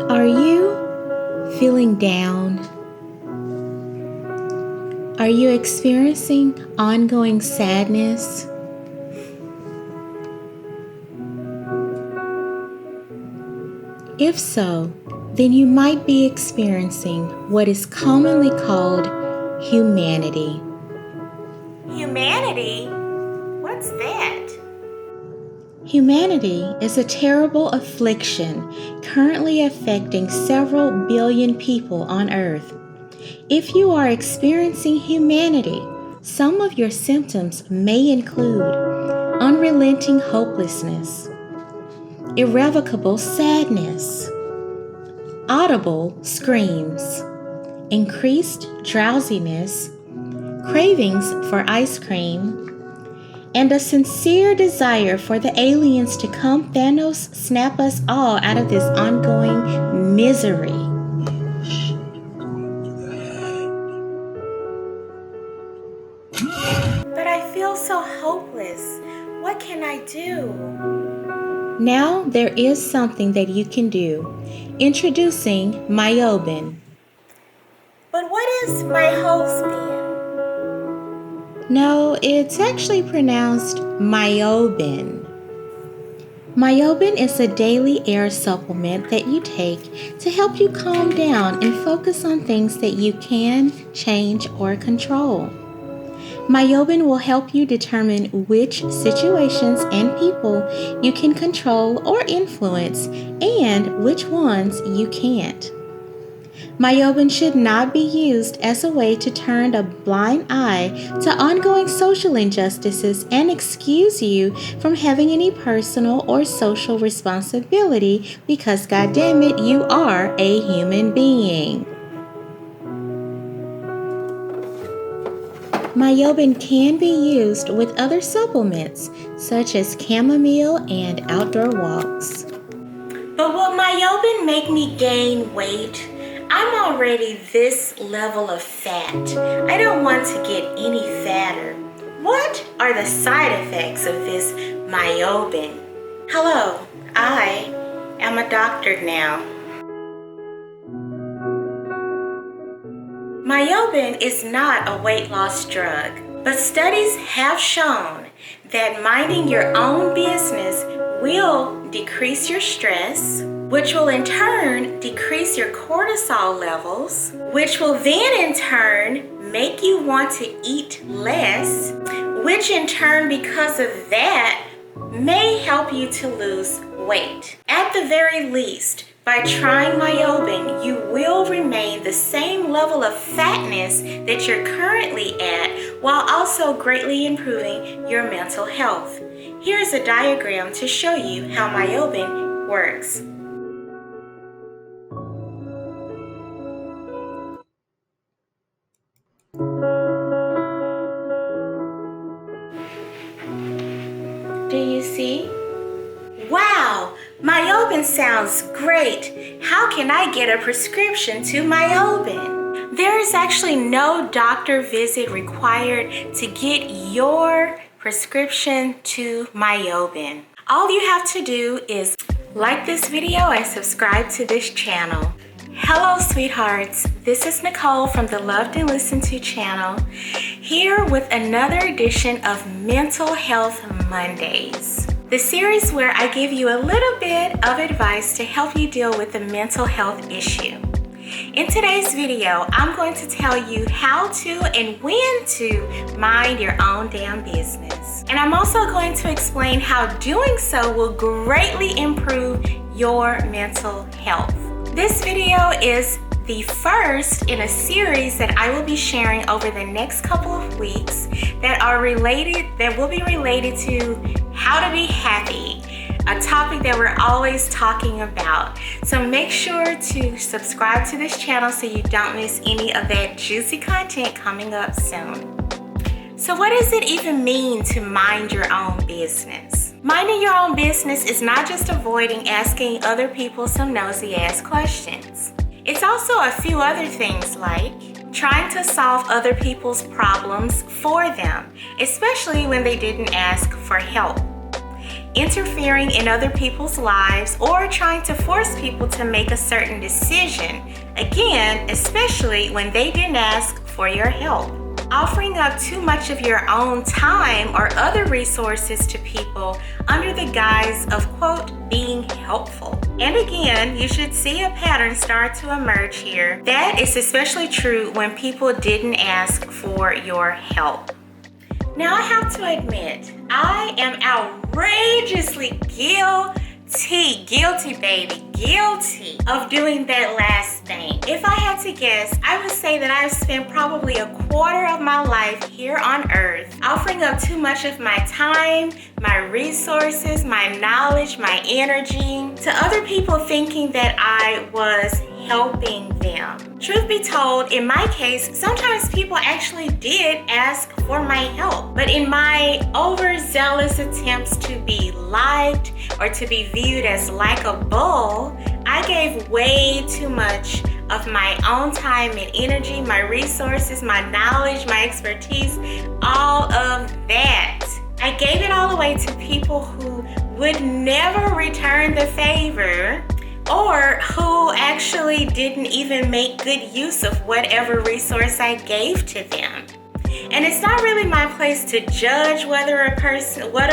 Are you feeling down? Are you experiencing ongoing sadness? If so, then you might be experiencing what is commonly called humanity. Humanity? What's that? Humanity is a terrible affliction currently affecting several billion people on Earth. If you are experiencing humanity, some of your symptoms may include unrelenting hopelessness, irrevocable sadness, audible screams, increased drowsiness, cravings for ice cream, and a sincere desire for the aliens to come Thanos snap us all out of this ongoing misery. But I feel so hopeless. What can I do? Now there is something that you can do. Introducing Myobin. But what is Myobin? No, it's actually pronounced Myobin. Myobin is a daily air supplement that you take to help you calm down and focus on things that you can change or control. Myobin will help you determine which situations and people you can control or influence and which ones you can't. Myobin should not be used as a way to turn a blind eye to ongoing social injustices and excuse you from having any personal or social responsibility because, goddammit, you are a human being. Myobin can be used with other supplements such as chamomile and outdoor walks. But will Myobin make me gain weight? I'm already this level of fat. I don't want to get any fatter. What are the side effects of this Myobin? Hello, I am a doctor now. Myobin is not a weight loss drug, but studies have shown that minding your own business will decrease your stress, which will in turn decrease your cortisol levels, which will then in turn make you want to eat less, which in turn, because of that, may help you to lose weight. At the very least, by trying Myobin, you will remain the same level of fatness that you're currently at while also greatly improving your mental health. Here's a diagram to show you how Myobin works. Do you see? Wow, Myobin sounds great. How can I get a prescription to Myobin? There is actually no doctor visit required to get your prescription to Myobin. All you have to do is like this video and subscribe to this channel. Hello, sweethearts. This is Nicole from the Loved and Listened To channel, here with another edition of Mental Health Mondays, the series where I give you a little bit of advice to help you deal with a mental health issue. In today's video, I'm going to tell you how to and when to mind your own damn business. And I'm also going to explain how doing so will greatly improve your mental health. This video is the first in a series that I will be sharing over the next couple of weeks that will be related to how to be happy, a topic that we're always talking about. So make sure to subscribe to this channel so you don't miss any of that juicy content coming up soon. So what does it even mean to mind your own business? Minding your own business is not just avoiding asking other people some nosy ass questions. It's also a few other things like trying to solve other people's problems for them, especially when they didn't ask for help. interfering in other people's lives, or trying to force people to make a certain decision. Again, especially when they didn't ask for your help. Offering up too much of your own time or other resources to people under the guise of, quote, being helpful. And again, you should see a pattern start to emerge here. That is especially true when people didn't ask for your help. Now I have to admit, I am outrageously guilty of doing that last thing. If I had to guess, I would say that I've spent probably a quarter of my life here on earth offering up too much of my time, my resources, my knowledge, my energy to other people, thinking that I was helping them. Truth be told, in my case, sometimes people actually did ask for my help. But in my overzealous attempts to be liked or to be viewed as likable, I gave way too much of my own time and energy, my resources, my knowledge, my expertise, all of that. I gave it all away to people who would never return the favor, or who actually didn't even make good use of whatever resource I gave to them. And it's not really my place to judge what a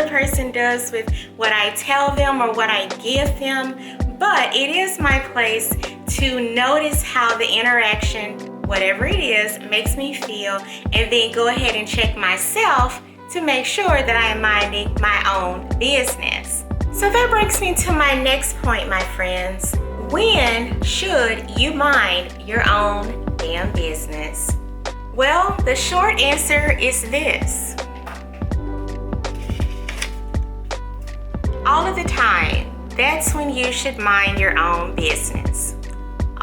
person does with what I tell them or what I give them, but it is my place to notice how the interaction, whatever it is, makes me feel, and then go ahead and check myself to make sure that I am minding my own business. So that brings me to my next point, my friends. When should you mind your own damn business? Well, the short answer is this. All of the time. That's when you should mind your own business.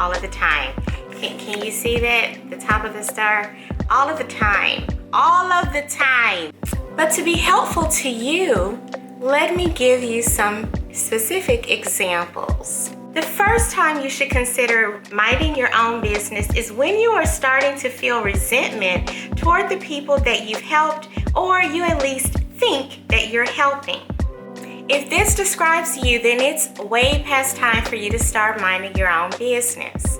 All of the time. Can you see that? The top of the star? All of the time. All of the time. But to be helpful to you, let me give you some specific examples. The first time you should consider minding your own business is when you are starting to feel resentment toward the people that you've helped, or you at least think that you're helping. If this describes you, then it's way past time for you to start minding your own business.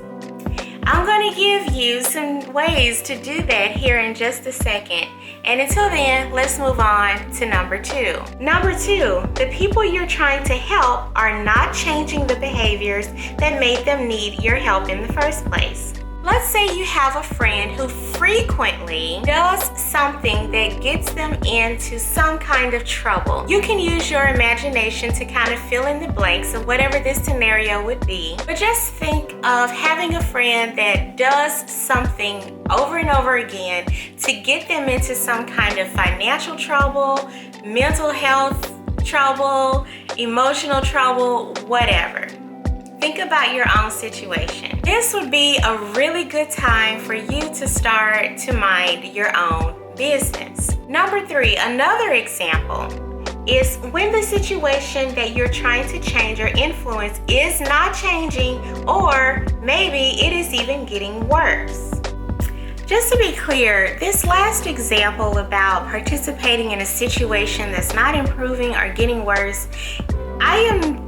I'm going to give you some ways to do that here in just a second. And until then, let's move on to number 2. Number 2, the people you're trying to help are not changing the behaviors that made them need your help in the first place. Let's say you have a friend who frequently does something that gets them into some kind of trouble. You can use your imagination to kind of fill in the blanks of whatever this scenario would be. But just think of having a friend that does something over and over again to get them into some kind of financial trouble, mental health trouble, emotional trouble, whatever. Think about your own situation. This would be a really good time for you to start to mind your own business. Number 3, another example is when the situation that you're trying to change or influence is not changing, or maybe it is even getting worse. Just to be clear, this last example about participating in a situation that's not improving or getting worse,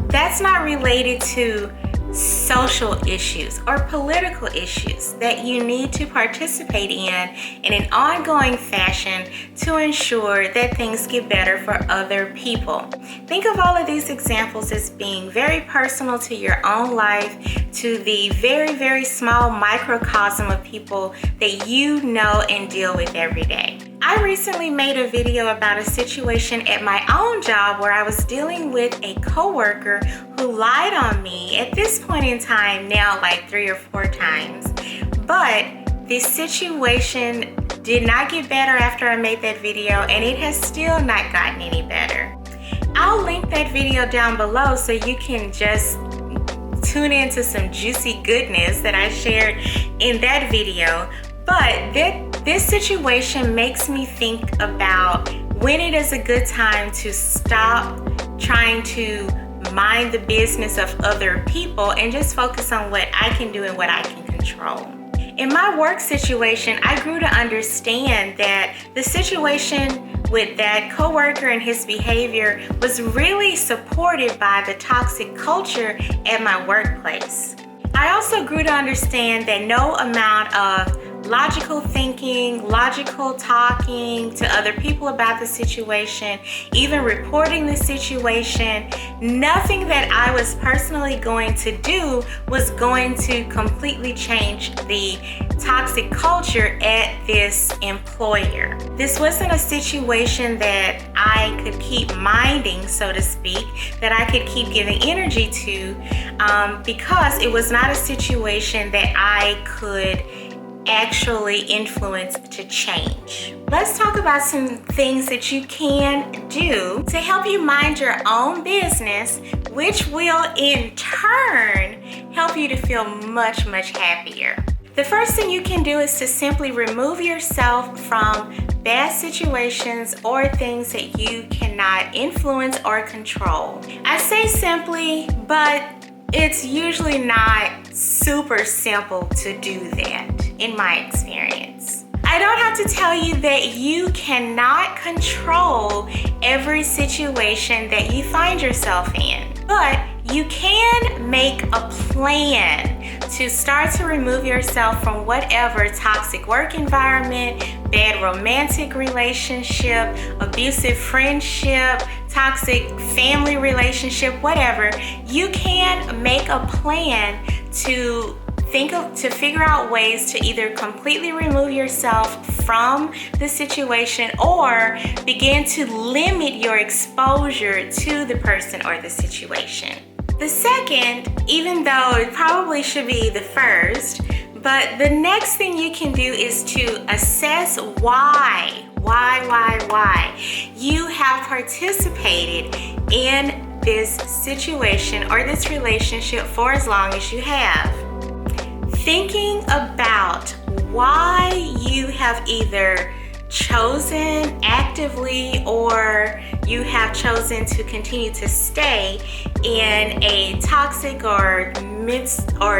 that's not related to social issues or political issues that you need to participate in an ongoing fashion to ensure that things get better for other people. Think of all of these examples as being very personal to your own life, to the very, very small microcosm of people that you know and deal with every day. I recently made a video about a situation at my own job where I was dealing with a coworker who lied on me at this point in time now like 3 or 4 times. But this situation did not get better after I made that video, and it has still not gotten any better. I'll link that video down below so you can just tune into some juicy goodness that I shared in that video. But this situation makes me think about when it is a good time to stop trying to mind the business of other people and just focus on what I can do and what I can control. In my work situation, I grew to understand that the situation with that coworker and his behavior was really supported by the toxic culture at my workplace. I also grew to understand that no amount of logical thinking, logical talking to other people about the situation, even reporting the situation, nothing that I was personally going to do was going to completely change the toxic culture at this employer. This wasn't a situation that I could keep minding, so to speak, that I could keep giving energy to, because it was not a situation that I could actually influence to change. Let's talk about some things that you can do to help you mind your own business, which will in turn help you to feel much, much happier. The first thing you can do is to simply remove yourself from bad situations or things that you cannot influence or control. I say simply, but it's usually not super simple to do that, in my experience. I don't have to tell you that you cannot control every situation that you find yourself in, but you can make a plan to start to remove yourself from whatever toxic work environment, bad romantic relationship, abusive friendship, toxic family relationship, whatever. You can make a plan to figure out ways to either completely remove yourself from the situation or begin to limit your exposure to the person or the situation. The second, even though it probably should be the first, but the next thing you can do is to assess why you have participated in this situation or this relationship for as long as you have. Thinking about why you have either chosen actively or you have chosen to continue to stay in a toxic or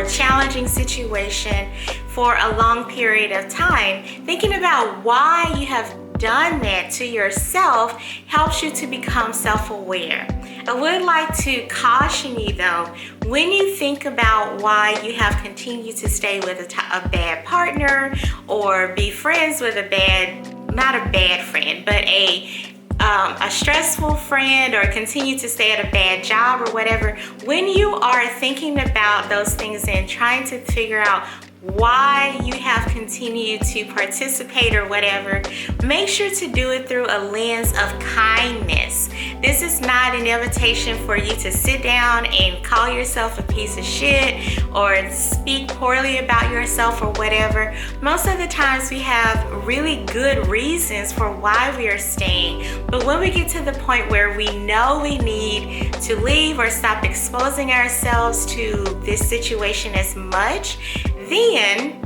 challenging situation for a long period of time. Thinking about why you have done that to yourself helps you to become self-aware. I would like to caution you though, when you think about why you have continued to stay with a bad partner or be friends with not a bad friend, but a stressful friend, or continue to stay at a bad job or whatever, when you are thinking about those things and trying to figure out why you have continued to participate or whatever, make sure to do it through a lens of kindness. This is not an invitation for you to sit down and call yourself a piece of shit or speak poorly about yourself or whatever. Most of the times we have really good reasons for why we are staying, but when we get to the point where we know we need to leave or stop exposing ourselves to this situation as much, then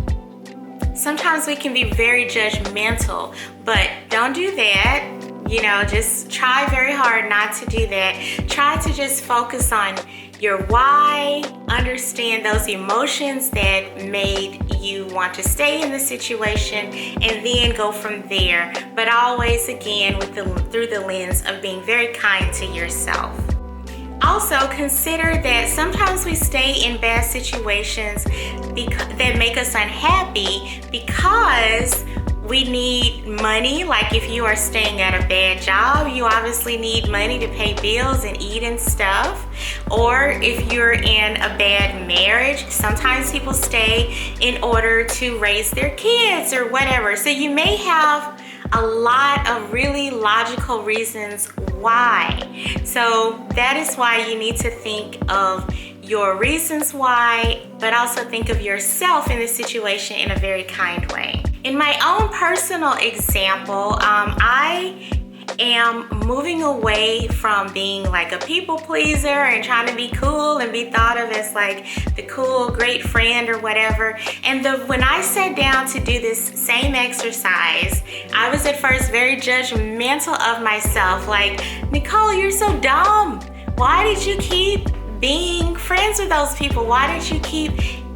sometimes we can be very judgmental, but don't do that. Just try very hard not to do that. Try to just focus on your why, understand those emotions that made you want to stay in the situation, and then go from there. But always, again, through the lens of being very kind to yourself. Also, consider that sometimes we stay in bad situations that make us unhappy because we need money. Like if you are staying at a bad job, you obviously need money to pay bills and eat and stuff. Or if you're in a bad marriage, sometimes people stay in order to raise their kids or whatever. So you may have a lot of really logical reasons why. So that is why you need to think of your reasons why, but also think of yourself in this situation in a very kind way. In my own personal example, I am moving away from being like a people pleaser and trying to be cool and be thought of as like the cool, great friend or whatever. And when I sat down to do this same exercise, I was at first very judgmental of myself. Like, Nicole, you're so dumb. Why did you keep being friends with those people? Why did you keep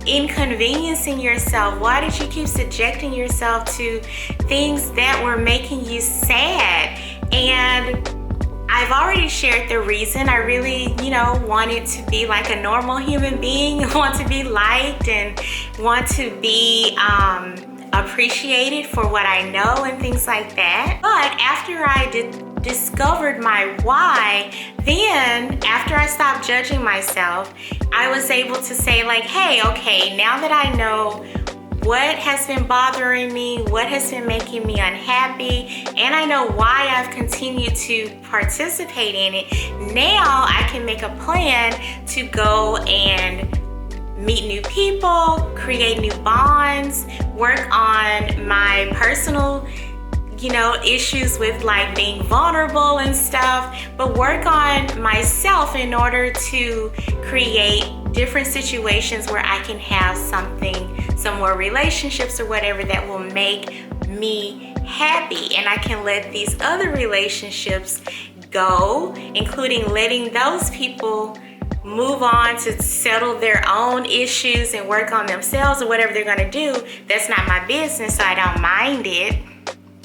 inconveniencing yourself? Why did you keep subjecting yourself to things that were making you sad? And I've already shared the reason. I really, wanted to be like a normal human being, want to be liked and want to be appreciated for what I know and things like that. But after I discovered my why, then after I stopped judging myself, I was able to say like, hey, okay, now that I know what has been bothering me, what has been making me unhappy, and I know why I've continued to participate in it, now I can make a plan to go and meet new people, create new bonds, work on my personal issues with like being vulnerable and stuff, but work on myself in order to create different situations where I can have some more relationships or whatever that will make me happy, and I can let these other relationships go, including letting those people move on to settle their own issues and work on themselves or whatever they're going to do. That's not my business, so I don't mind it.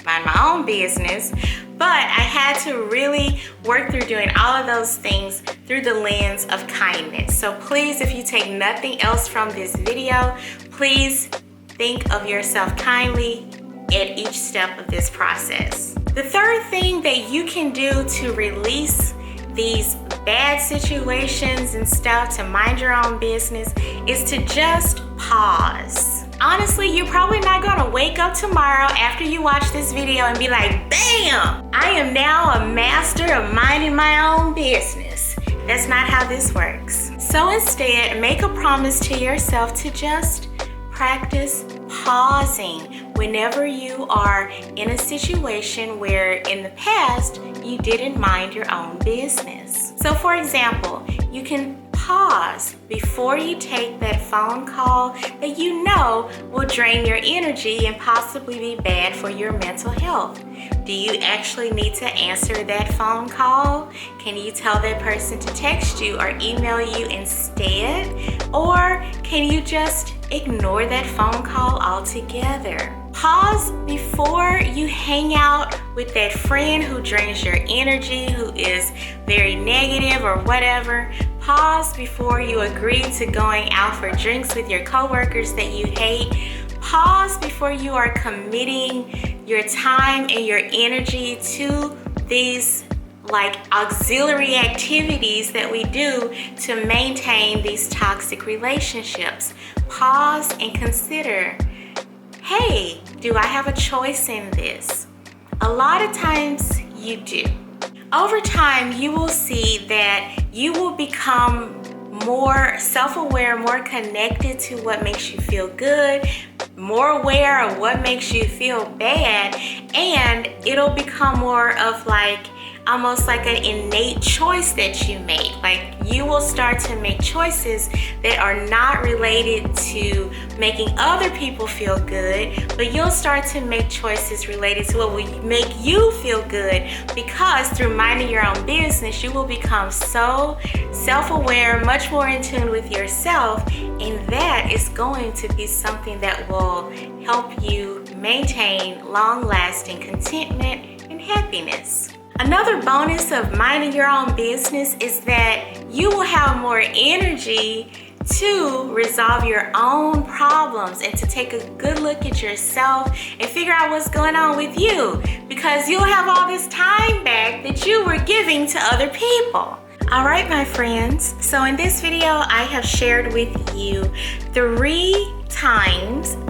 Mind my own business. But I had to really work through doing all of those things through the lens of kindness. So please, if you take nothing else from this video, please think of yourself kindly at each step of this process. The third thing that you can do to release these bad situations and stuff, to mind your own business, is to just pause. Honestly, you're probably not gonna wake up tomorrow after you watch this video and be like, bam, I am now a master of minding my own business. That's not how this works. So instead, make a promise to yourself to just practice pausing whenever you are in a situation where in the past you didn't mind your own business. So for example, you can pause before you take that phone call that you know will drain your energy and possibly be bad for your mental health. Do you actually need to answer that phone call? Can you tell that person to text you or email you instead? Or can you just ignore that phone call altogether? Pause before you hang out with that friend who drains your energy, who is very negative or whatever. Pause before you agree to going out for drinks with your coworkers that you hate. Pause before you are committing your time and your energy to these like auxiliary activities that we do to maintain these toxic relationships. Pause and consider, hey, do I have a choice in this? A lot of times you do. Over time, you will see that you will become more self-aware, more connected to what makes you feel good, more aware of what makes you feel bad, and it'll become more of like almost like an innate choice that you make. Like you will start to make choices that are not related to making other people feel good, but you'll start to make choices related to what will make you feel good, because through minding your own business, you will become so self-aware, much more in tune with yourself, and that is going to be something that will help you maintain long-lasting contentment and happiness. Another bonus of minding your own business is that you will have more energy to resolve your own problems and to take a good look at yourself and figure out what's going on with you, because you'll have all this time back that you were giving to other people. All right, my friends. So in this video, I have shared with you 3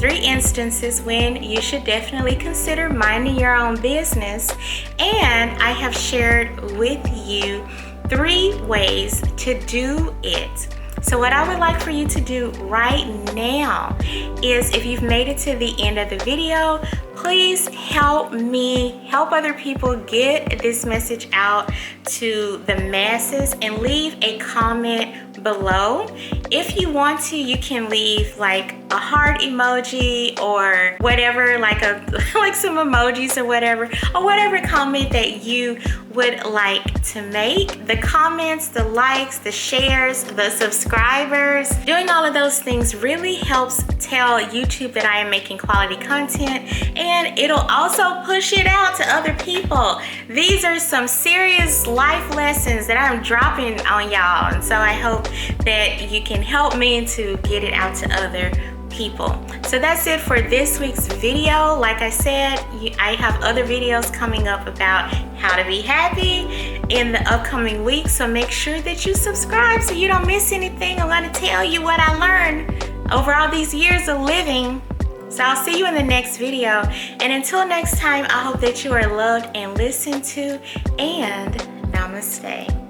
instances when you should definitely consider minding your own business. And I have shared with you 3 ways to do it. So what I would like for you to do right now is, if you've made it to the end of the video, please help me help other people get this message out to the masses, and leave a comment below. If you want to, you can leave like a heart emoji or whatever, like some emojis or whatever comment that you would like to make. The comments, the likes, the shares, the subscribers, doing all of those things really helps tell YouTube that I am making quality content and it'll also push it out to other people. These are some serious life lessons that I'm dropping on y'all, and so I hope that you can help me to get it out to other people. So that's it for this week's video. Like I said, I have other videos coming up about how to be happy in the upcoming week, so make sure that you subscribe so you don't miss anything. I'm going to tell you what I learned over all these years of living. So I'll see you in the next video, and until next time, I hope that you are loved and listened to, and namaste.